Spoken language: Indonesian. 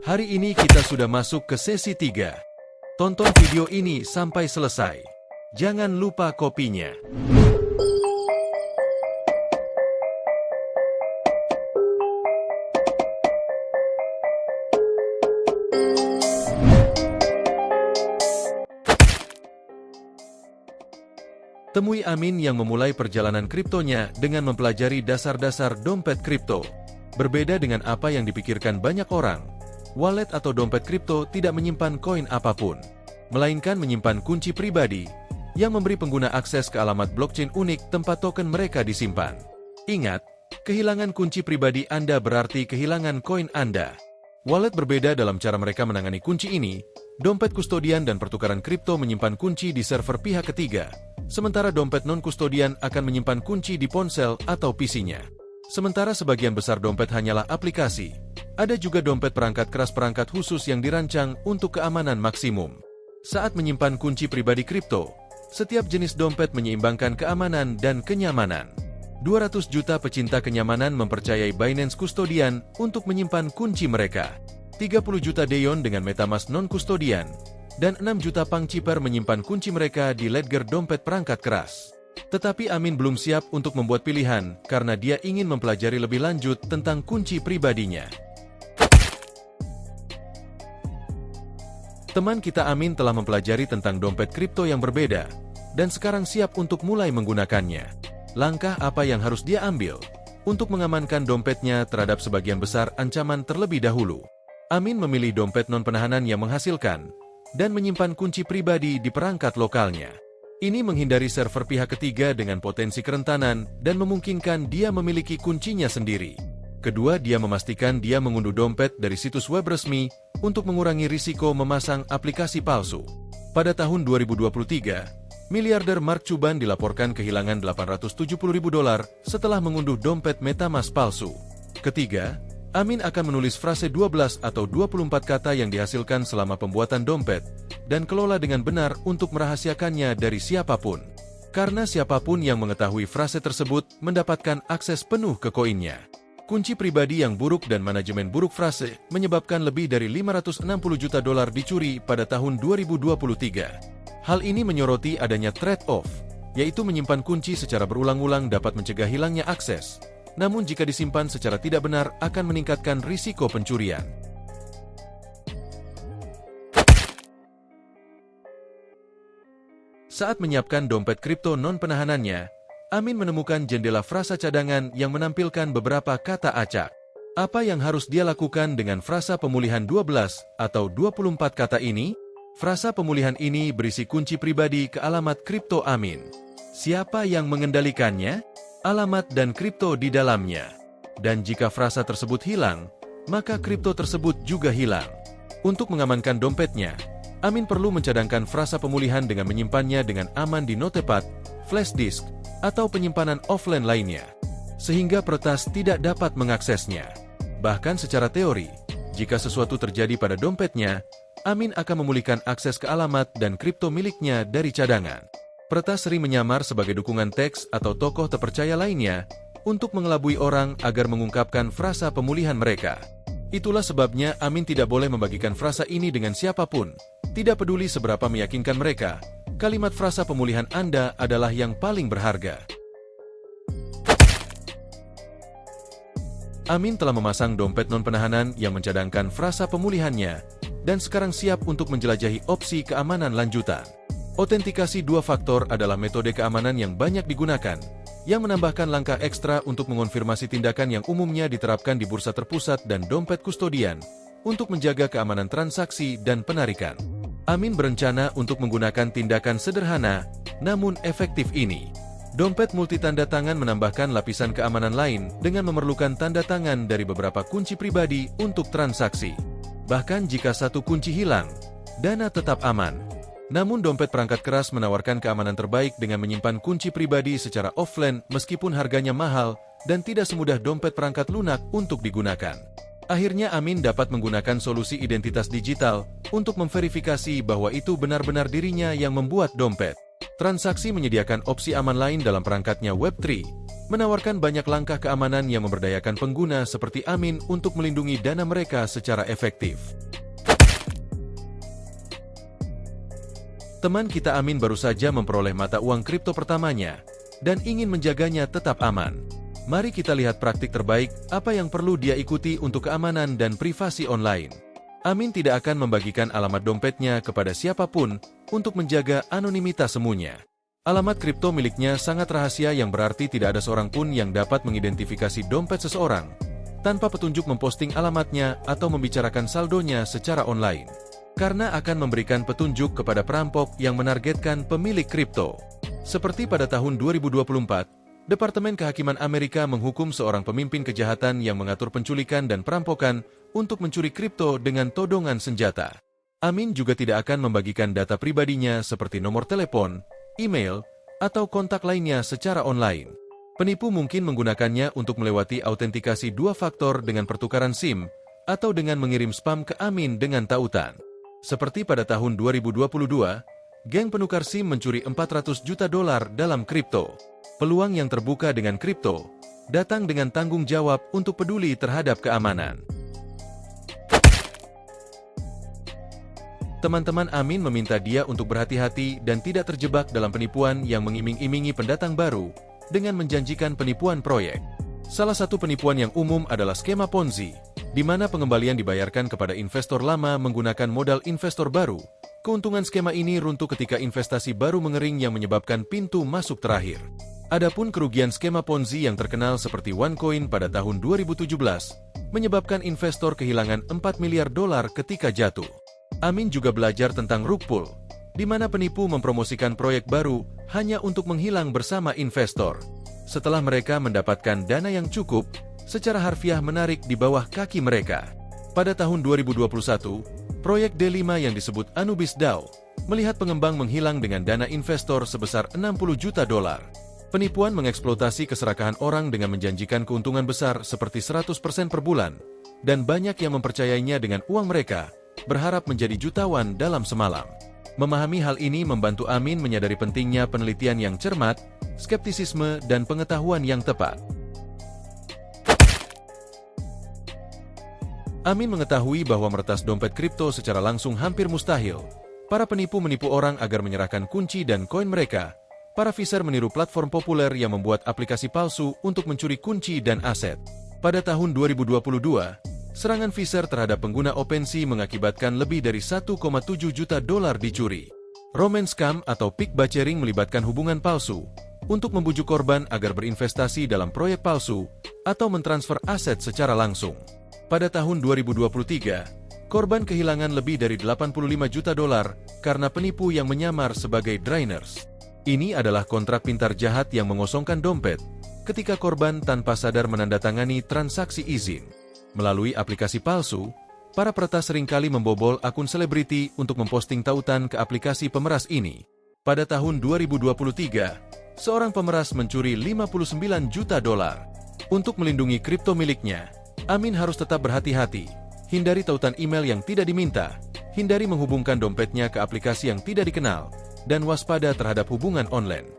Hari ini kita sudah masuk ke sesi 3. Tonton video ini sampai selesai. Jangan lupa kopinya. Temui Amin yang memulai perjalanan kriptonya dengan mempelajari dasar-dasar dompet kripto. Berbeda dengan apa yang dipikirkan banyak orang, wallet atau dompet kripto tidak menyimpan koin apapun, melainkan menyimpan kunci pribadi yang memberi pengguna akses ke alamat blockchain unik tempat token mereka disimpan. Ingat, kehilangan kunci pribadi Anda berarti kehilangan koin Anda. Wallet berbeda dalam cara mereka menangani kunci ini. Dompet kustodian dan pertukaran kripto menyimpan kunci di server pihak ketiga, sementara dompet non-kustodian akan menyimpan kunci di ponsel atau PC-nya. Sementara sebagian besar dompet hanyalah aplikasi, ada juga dompet perangkat keras perangkat khusus yang dirancang untuk keamanan maksimum. Saat menyimpan kunci pribadi kripto, setiap jenis dompet menyeimbangkan keamanan dan kenyamanan. 200 juta pecinta kenyamanan mempercayai Binance Custodian untuk menyimpan kunci mereka. 30 juta Daeon dengan MetaMask non-kustodian, dan 6 juta pangciper menyimpan kunci mereka di ledger dompet perangkat keras. Tetapi Amin belum siap untuk membuat pilihan karena dia ingin mempelajari lebih lanjut tentang kunci pribadinya. Teman kita Amin telah mempelajari tentang dompet kripto yang berbeda, dan sekarang siap untuk mulai menggunakannya. Langkah apa yang harus dia ambil untuk mengamankan dompetnya terhadap sebagian besar ancaman terlebih dahulu? Amin memilih dompet non-penahanan yang menghasilkan dan menyimpan kunci pribadi di perangkat lokalnya. Ini menghindari server pihak ketiga dengan potensi kerentanan dan memungkinkan dia memiliki kuncinya sendiri. Kedua, dia memastikan dia mengunduh dompet dari situs web resmi untuk mengurangi risiko memasang aplikasi palsu. Pada tahun 2023, miliarder Mark Cuban dilaporkan kehilangan $870.000 setelah mengunduh dompet MetaMask palsu. Ketiga, Amin akan menulis frase 12 atau 24 kata yang dihasilkan selama pembuatan dompet, dan kelola dengan benar untuk merahasiakannya dari siapapun. Karena siapapun yang mengetahui frase tersebut mendapatkan akses penuh ke koinnya. Kunci pribadi yang buruk dan manajemen buruk frase menyebabkan lebih dari $560 juta dicuri pada tahun 2023. Hal ini menyoroti adanya trade-off, yaitu menyimpan kunci secara berulang-ulang dapat mencegah hilangnya akses. Namun jika disimpan secara tidak benar akan meningkatkan risiko pencurian. Saat menyiapkan dompet kripto non-penahanannya, Amin menemukan jendela frasa cadangan yang menampilkan beberapa kata acak. Apa yang harus dia lakukan dengan frasa pemulihan 12 atau 24 kata ini? Frasa pemulihan ini berisi kunci pribadi ke alamat kripto Amin. Siapa yang mengendalikannya? Alamat dan kripto di dalamnya. Dan jika frasa tersebut hilang, maka kripto tersebut juga hilang. Untuk mengamankan dompetnya, Amin perlu mencadangkan frasa pemulihan dengan menyimpannya dengan aman di notepad, flash disk, atau penyimpanan offline lainnya, sehingga peretas tidak dapat mengaksesnya. Bahkan secara teori, jika sesuatu terjadi pada dompetnya, Amin akan memulihkan akses ke alamat dan kripto miliknya dari cadangan. Peretas sering menyamar sebagai dukungan teks atau tokoh terpercaya lainnya untuk mengelabui orang agar mengungkapkan frasa pemulihan mereka. Itulah sebabnya Amin tidak boleh membagikan frasa ini dengan siapapun. Tidak peduli seberapa meyakinkan mereka, kalimat frasa pemulihan Anda adalah yang paling berharga. Amin telah memasang dompet non-penahanan yang mencadangkan frasa pemulihannya dan sekarang siap untuk menjelajahi opsi keamanan lanjutan. Otentikasi dua faktor adalah metode keamanan yang banyak digunakan, yang menambahkan langkah ekstra untuk mengonfirmasi tindakan yang umumnya diterapkan di bursa terpusat dan dompet kustodian untuk menjaga keamanan transaksi dan penarikan. Amin berencana untuk menggunakan tindakan sederhana, namun efektif ini. Dompet multi tanda tangan menambahkan lapisan keamanan lain dengan memerlukan tanda tangan dari beberapa kunci pribadi untuk transaksi. Bahkan jika satu kunci hilang, dana tetap aman. Namun dompet perangkat keras menawarkan keamanan terbaik dengan menyimpan kunci pribadi secara offline meskipun harganya mahal dan tidak semudah dompet perangkat lunak untuk digunakan. Akhirnya Amin dapat menggunakan solusi identitas digital untuk memverifikasi bahwa itu benar-benar dirinya yang membuat dompet. Transaksi menyediakan opsi aman lain dalam perangkatnya Web3, menawarkan banyak langkah keamanan yang memberdayakan pengguna seperti Amin untuk melindungi dana mereka secara efektif. Teman kita Amin baru saja memperoleh mata uang kripto pertamanya dan ingin menjaganya tetap aman. Mari kita lihat praktik terbaik apa yang perlu dia ikuti untuk keamanan dan privasi online. Amin tidak akan membagikan alamat dompetnya kepada siapapun untuk menjaga anonimitas semuanya. Alamat kripto miliknya sangat rahasia yang berarti tidak ada seorang pun yang dapat mengidentifikasi dompet seseorang tanpa petunjuk memposting alamatnya atau membicarakan saldonya secara online. Karena akan memberikan petunjuk kepada perampok yang menargetkan pemilik kripto. Seperti pada tahun 2024, Departemen Kehakiman Amerika menghukum seorang pemimpin kejahatan yang mengatur penculikan dan perampokan untuk mencuri kripto dengan todongan senjata. Amin juga tidak akan membagikan data pribadinya seperti nomor telepon, email, atau kontak lainnya secara online. Penipu mungkin menggunakannya untuk melewati autentikasi dua faktor dengan pertukaran SIM atau dengan mengirim spam ke Amin dengan tautan. Seperti pada tahun 2022, geng penukar SIM mencuri $400 juta dalam kripto. Peluang yang terbuka dengan kripto datang dengan tanggung jawab untuk peduli terhadap keamanan. Teman-teman Amin meminta dia untuk berhati-hati dan tidak terjebak dalam penipuan yang mengiming-imingi pendatang baru dengan menjanjikan penipuan proyek. Salah satu penipuan yang umum adalah skema Ponzi, di mana pengembalian dibayarkan kepada investor lama menggunakan modal investor baru. Keuntungan skema ini runtuh ketika investasi baru mengering yang menyebabkan pintu masuk terakhir. Adapun kerugian skema Ponzi yang terkenal seperti OneCoin pada tahun 2017, menyebabkan investor kehilangan $4 miliar ketika jatuh. Amin juga belajar tentang rug pull, di mana penipu mempromosikan proyek baru hanya untuk menghilang bersama investor. Setelah mereka mendapatkan dana yang cukup, secara harfiah menarik di bawah kaki mereka. Pada tahun 2021, proyek D5 yang disebut Anubis DAO, melihat pengembang menghilang dengan dana investor sebesar $60 juta. Penipuan mengeksploitasi keserakahan orang dengan menjanjikan keuntungan besar seperti 100% per bulan, dan banyak yang mempercayainya dengan uang mereka, berharap menjadi jutawan dalam semalam. Memahami hal ini membantu Amin menyadari pentingnya penelitian yang cermat, skeptisisme, dan pengetahuan yang tepat. Amin mengetahui bahwa meretas dompet kripto secara langsung hampir mustahil. Para penipu menipu orang agar menyerahkan kunci dan koin mereka. Para phisher meniru platform populer yang membuat aplikasi palsu untuk mencuri kunci dan aset. Pada tahun 2022, serangan phisher terhadap pengguna OpenSea mengakibatkan lebih dari $1,7 juta dicuri. Romance scam atau pick buying melibatkan hubungan palsu untuk membujuk korban agar berinvestasi dalam proyek palsu atau mentransfer aset secara langsung. Pada tahun 2023, korban kehilangan lebih dari $85 juta karena penipu yang menyamar sebagai drainers. Ini adalah kontrak pintar jahat yang mengosongkan dompet ketika korban tanpa sadar menandatangani transaksi izin. Melalui aplikasi palsu, para peretas seringkali membobol akun selebriti untuk memposting tautan ke aplikasi pemeras ini. Pada tahun 2023, seorang pemeras mencuri $59 juta. Untuk melindungi kripto miliknya, Amin harus tetap berhati-hati, hindari tautan email yang tidak diminta, hindari menghubungkan dompetnya ke aplikasi yang tidak dikenal, dan waspada terhadap hubungan online.